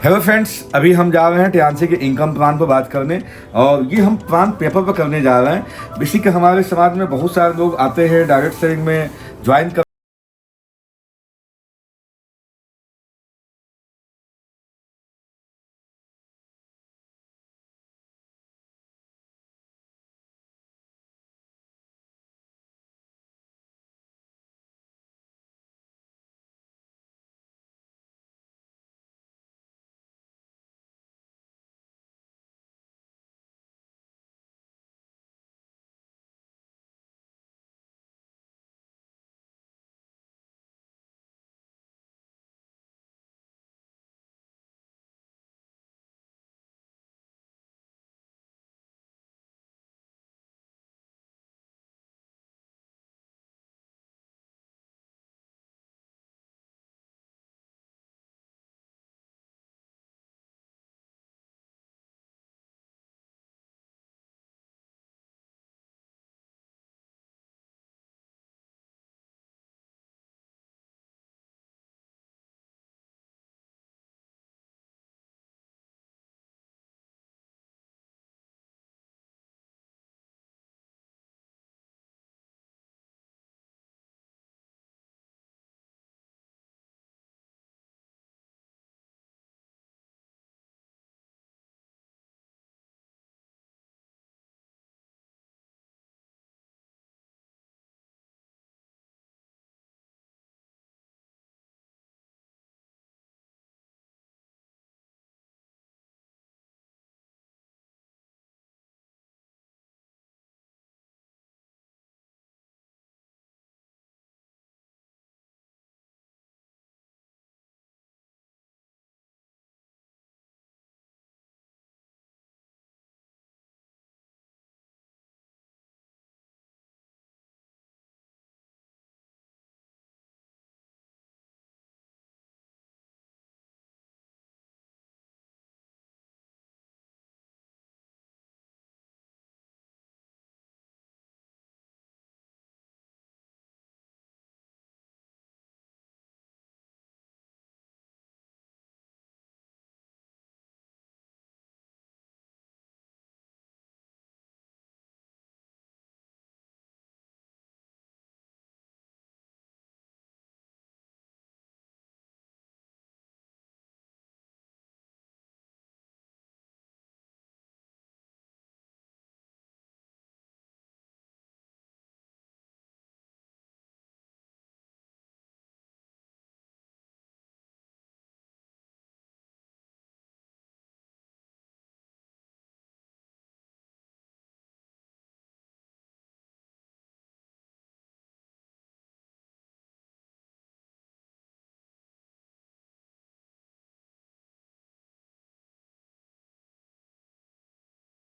Hello friends, अभी हम जा रहे हैं टियांसी के इनकम प्लान पर बात करने। और ये हम प्लान पेपर पर करने जा रहे हैं। बेसिक हमारे समाज में बहुत सारे लोग आते हैं डायरेक्ट सेविंग में ज्वाइन कर।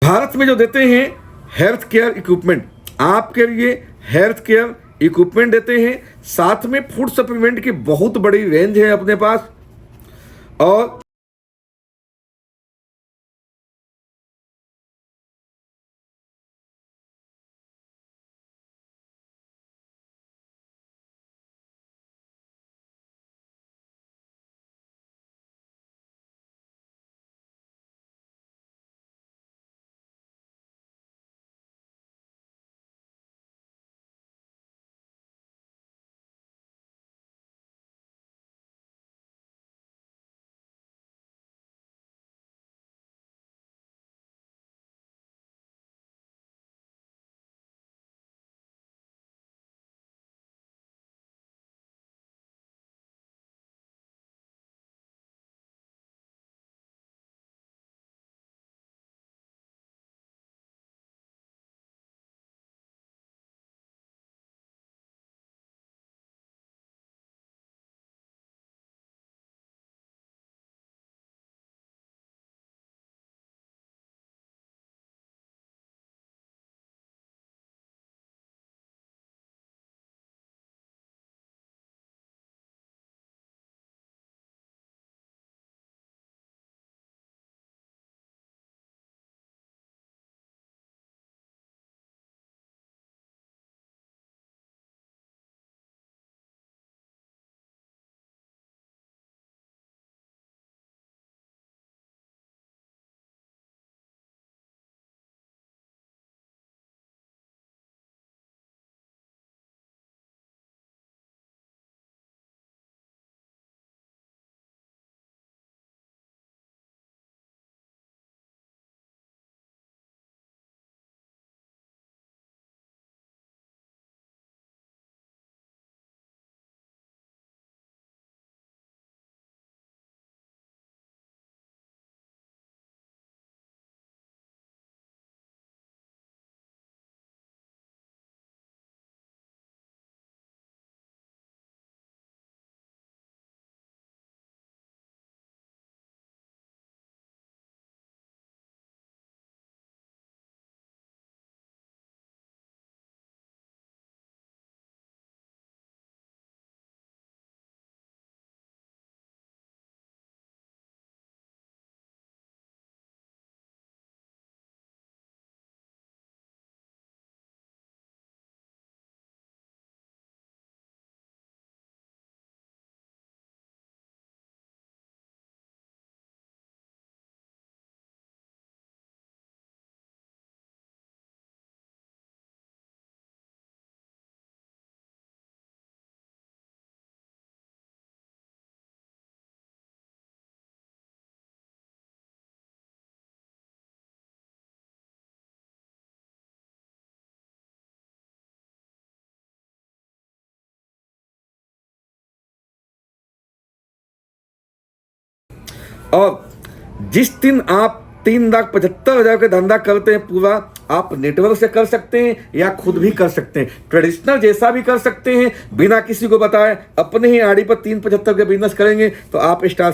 भारत में जो देते हैं हेल्थ केयर इक्विपमेंट, आपके लिए हेल्थ केयर इक्विपमेंट देते हैं। साथ में फूड सप्लीमेंट की बहुत बड़ी रेंज है अपने पास। और और जिस दिन आप 3,75,000 का धंधा करते हैं पूरा, आप नेटवर्क से कर सकते हैं या खुद भी कर सकते हैं, ट्रेडिशनल जैसा भी कर सकते हैं, बिना किसी को बताए अपने ही आईडी पर 375 का बिजनेस करेंगे तो आप स्टार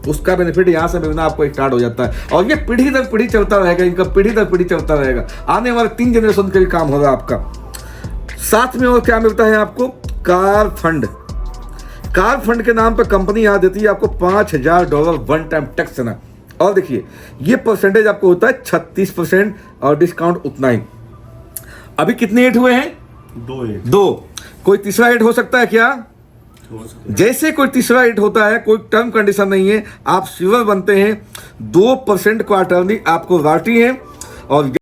उसका बेनिफिट यहाँ से मिलना आपको स्टार्ट हो जाता है और ये पीढ़ी दर पीढ़ी चलता रहेगा, इनका पीढ़ी दर पीढ़ी चलता रहेगा, आने वाले 3 जनरेशन के लिए काम होगा आपका। साथ में और क्या मिलता है आपको, कार फंड। कार फंड के नाम पर कंपनी यहाँ देती है आपको $5,000 वन टाइम टैक्स देना। और देखिए ये परसेंटेज आपको होता है 36% और डिस्काउंट उतना ही। अभी कितने एड हुए हैं? 2 एड। 2। कोई तीसरा एड हो सकता है क्या? जैसे कोई तीसरा एड होता है, कोई टर्म कंडीशन नहीं है, आप श्योर बनते हैं 2% क्वार्टरली आपको रॉयल्टी है। और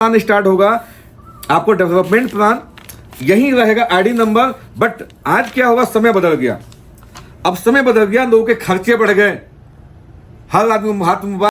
प्लान स्टार्ट होगा, आपको डेवलपमेंट प्लान यही रहेगा, आईडी नंबर। बट आज क्या होगा, समय बदल गया। अब समय बदल गया, लोगों के खर्चे बढ़ गए, हर आदमी हाथ में मोबाइल।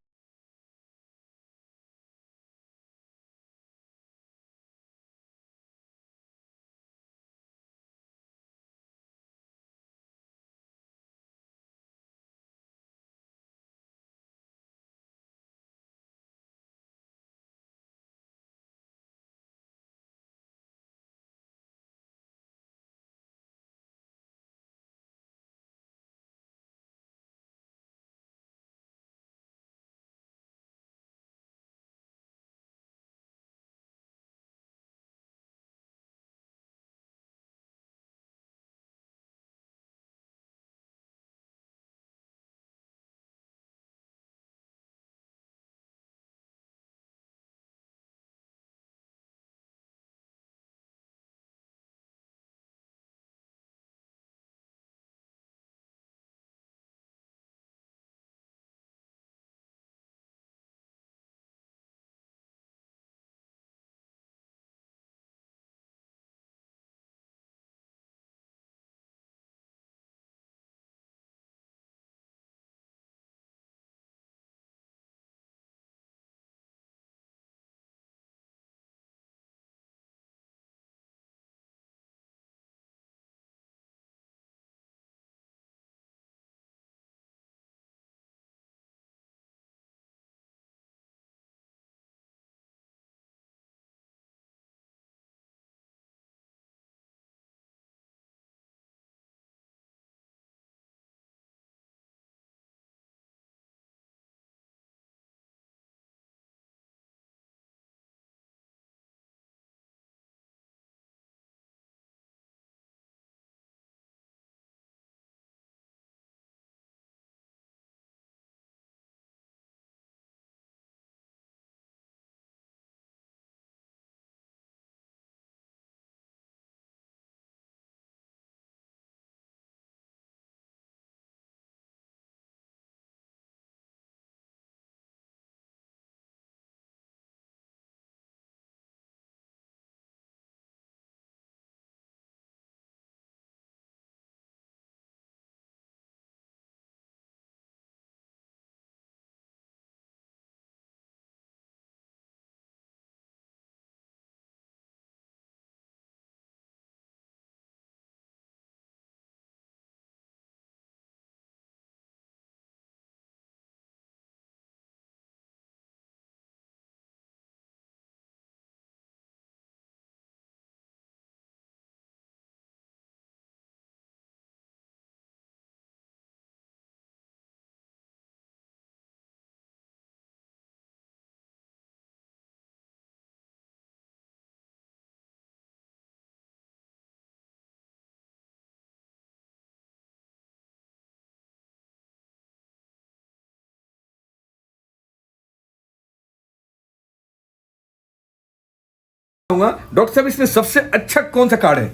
डॉक्टर साहब, इसमें सबसे अच्छा कौन सा कार्ड है?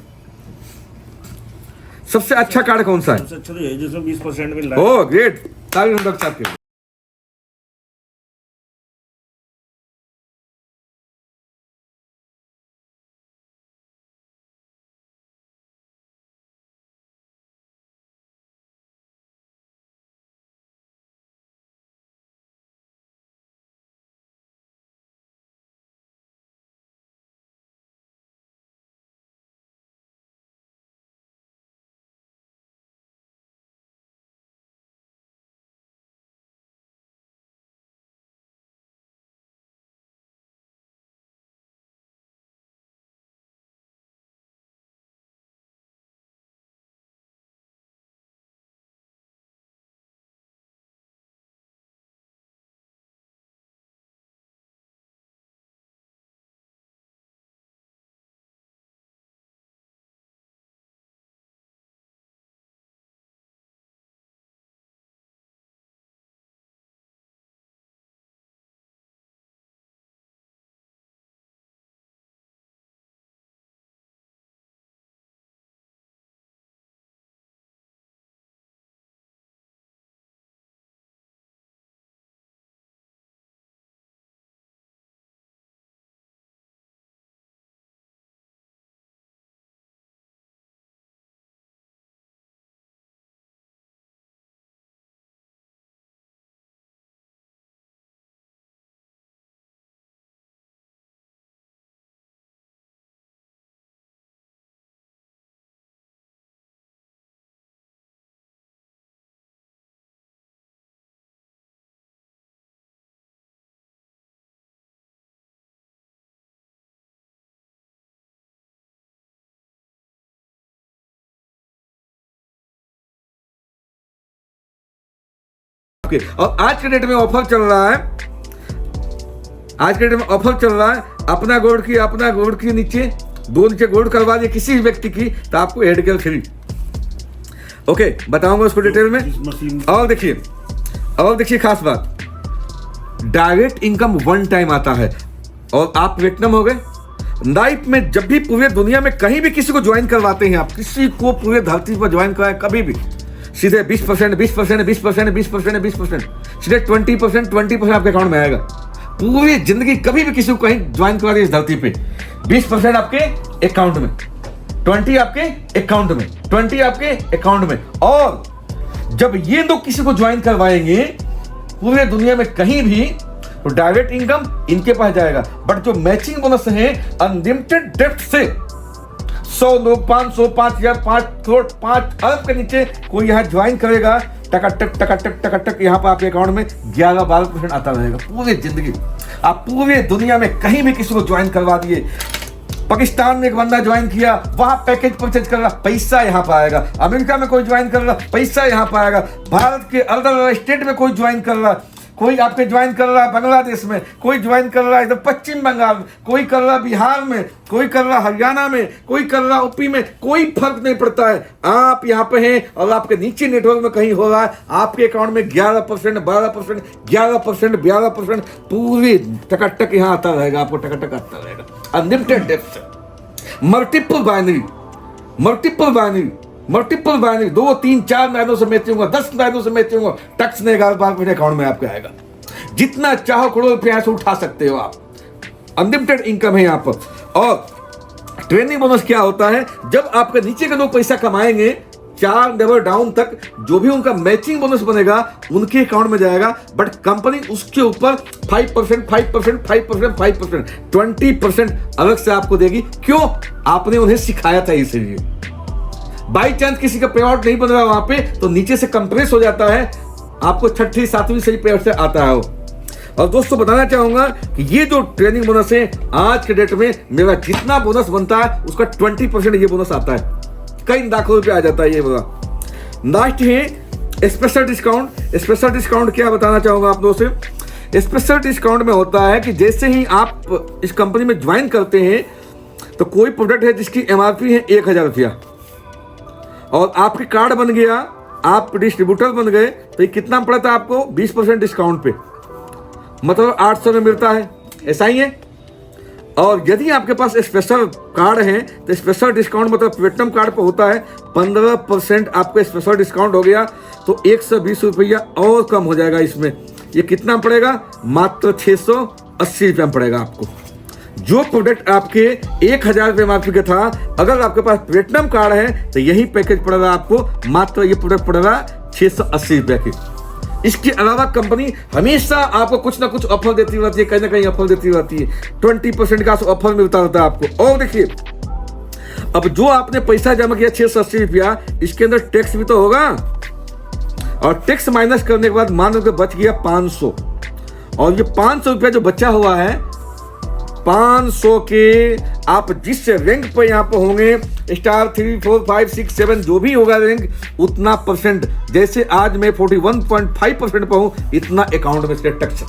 सबसे अच्छा कार्ड कौन सा है? सबसे अच्छा तो यही जिसमें 20% मिल रहा है। ओह ग्रेट, ताली डॉक्टर साहब के। और आज के डेट में ऑफर चल रहा है, आज के डेट में ऑफर चल रहा है, अपना गोल्ड की नीचे गोल्ड करवा दिए किसी भी व्यक्ति की तो आपको हेड केयर फ्री। ओके, बताऊंगा उसको डिटेल में। और देखिए खास बात, डायरेक्ट इनकम 1 टाइम आता है और आप प्लेटिनम हो गए। लाइफ में जब भी पूरे दुनिया में कहीं भी किसी को ज्वाइन करवाते हैं, आप किसी को पूरे धरती पर ज्वाइन कराए कभी भी, सीधे 20% सीधे 20% आपके अकाउंट में आएगा। पूरी जिंदगी कभी भी किसी को कहीं ज्वाइन करा दिए इस धरती पे, 20% आपके अकाउंट में, 20 आपके अकाउंट में, 20 आपके अकाउंट में। और जब ये लोग किसी को ज्वाइन करवाएंगे पूरे दुनिया में कहीं भी, तो डायरेक्ट इनकम इनके पास जाएगा। बट जो मैचिंग बोनस है अनलिमिटेड डेप्थ से 100 लोग, 500, 5000, 5 करोड़, 5 अरब के नीचे कोई यहाँ ज्वाइन करेगा, टक यहाँ पर आपके अकाउंट में 11-12% आता रहेगा पूरी जिंदगी। आप पूरे दुनिया में कहीं भी किसी को ज्वाइन करवा दिए, पाकिस्तान में एक बंदा ज्वाइन किया, वहां पैकेज परचेज कर रहा, पैसा यहाँ पर आएगा। अमेरिका में कोई ज्वाइन कर रहा, पैसा यहाँ पर आएगा। भारत के अलग अलग स्टेट में कोई ज्वाइन कर रहा, कोई आपके ज्वाइन कर रहा है बांग्लादेश में, कोई ज्वाइन कर रहा है इधर पश्चिम बंगाल में, कोई कर रहा बिहार में, कोई कर रहा हरियाणा में, कोई कर रहा यूपी में, कोई फर्क नहीं पड़ता है। आप यहाँ पे हैं और आपके नीचे नेटवर्क में कहीं हो रहा है, आपके अकाउंट में 11%, 12%, 11%, पूरी टकाटक यहाँ आता रहेगा, आपको टकाटक आता रहेगा। अनलिमिटेड डेप्थ, मल्टीपल बाइनरी, 2, 3, 4 महीनों से मैच होगा, 10 महीनों से मैच होगा, टैक्स ने 11 बार मेरे अकाउंट में आपके आएगा। जितना चाहो करोड़ रुपया से उठा सकते हो आप, अनलिमिटेड इनकम है यहाँ पर। और ट्रेनिंग बोनस क्या होता है, जब आपके नीचे के लोग पैसा कमाएंगे 4 लेवल डाउन तक, जो भी उनका मैचिंग बोनस बनेगा उनके अकाउंट में जाएगा। बट कंपनी उसके ऊपर 5%, 20% अलग से आपको देगी। क्यों? आपने उन्हें सिखाया था इसलिए। बाई चांस किसी का पे आउट नहीं बन रहा वहां पे, तो नीचे से कंप्रेस हो जाता है, आपको 6ठी 7वीं सही पे आउट से आता है। और दोस्तों बताना चाहूंगा कि ये जो ट्रेनिंग बोनस है आज के डेट में, मेरा जितना बोनस बनता है उसका 20% ये बोनस आता है, कई लाखों रुपये आ जाता है ये बोला। लास्ट है स्पेशल डिस्काउंट। स्पेशल डिस्काउंट क्या बताना चाहूंगा आप लोगों से। स्पेशल डिस्काउंट में होता है कि जैसे ही आप इस कंपनी में ज्वाइन करते हैं तो कोई प्रोडक्ट है जिसकी MRP है 1000 रुपया और आपके कार्ड बन गया, आप डिस्ट्रीब्यूटर बन गए, तो ये कितना पड़ता है आपको? 20% डिस्काउंट पे, मतलब 800 में मिलता है, ऐसा ही है। और यदि आपके पास स्पेशल कार्ड है तो स्पेशल डिस्काउंट मतलब प्लेटिनम कार्ड पे होता है 15% आपको स्पेशल डिस्काउंट हो गया, तो 120 रुपया और कम हो जाएगा इसमें। ये कितना पड़ेगा? मात्र 680 रुपया पड़ेगा आपको। जो प्रोडक्ट आपके 1000 रुपये MRP का था, अगर आपके पास प्लेटिनम कार्ड है तो यही पैकेज पड़ेगा आपको, मात्र ये प्रोडक्ट पड़ेगा 680 रुपये की। इसके अलावा कंपनी हमेशा आपको कुछ ना कुछ ऑफर देती रहती है, कहीं ना कहीं ऑफर देती रहती है। 20% का ऑफर मिलता रहता है आपको। और देखिए, अब जो आपने पैसा जमा किया 680 रुपया, इसके अंदर टैक्स भी तो होगा, और टैक्स माइनस करने के बाद मान लो कि बच गया 500, और ये 500 रुपया जो बचा हुआ है, 500 के आप जिस रैंक पर यहाँ पर होंगे, स्टार 3, 4, 5, 6, 7 जो भी होगा रैंक, उतना परसेंट, जैसे आज मैं 41.5% पर हूँ, इतना अकाउंट में इसका टैक्स है।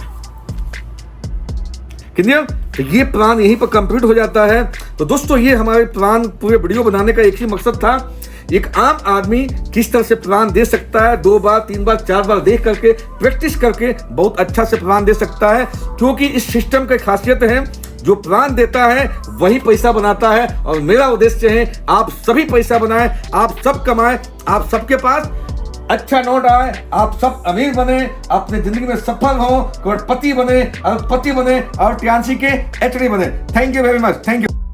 कितने? तो ये प्लान यहीं पर कंप्लीट हो जाता है। तो दोस्तों, ये हमारे प्लान पूरे वीडियो बनाने का एक ही मकसद था, एक आम आदमी किस तरह से प्लान दे सकता है, 2 बार 3 बार 4 बार देख करके, प्रैक्टिस करके बहुत अच्छा से प्लान दे सकता है। क्योंकि इस सिस्टम की खासियत है, जो प्लान देता है वही पैसा बनाता है, और मेरा उद्देश्य है आप सभी पैसा बनाएं, आप सब कमाएं, आप सबके पास अच्छा नोट आए, आप सब अमीर बने, अपने जिंदगी में सफल हो, करोड़पति बने, अरबपति बने, और टियासी के HD बने। Thank you very much, thank you.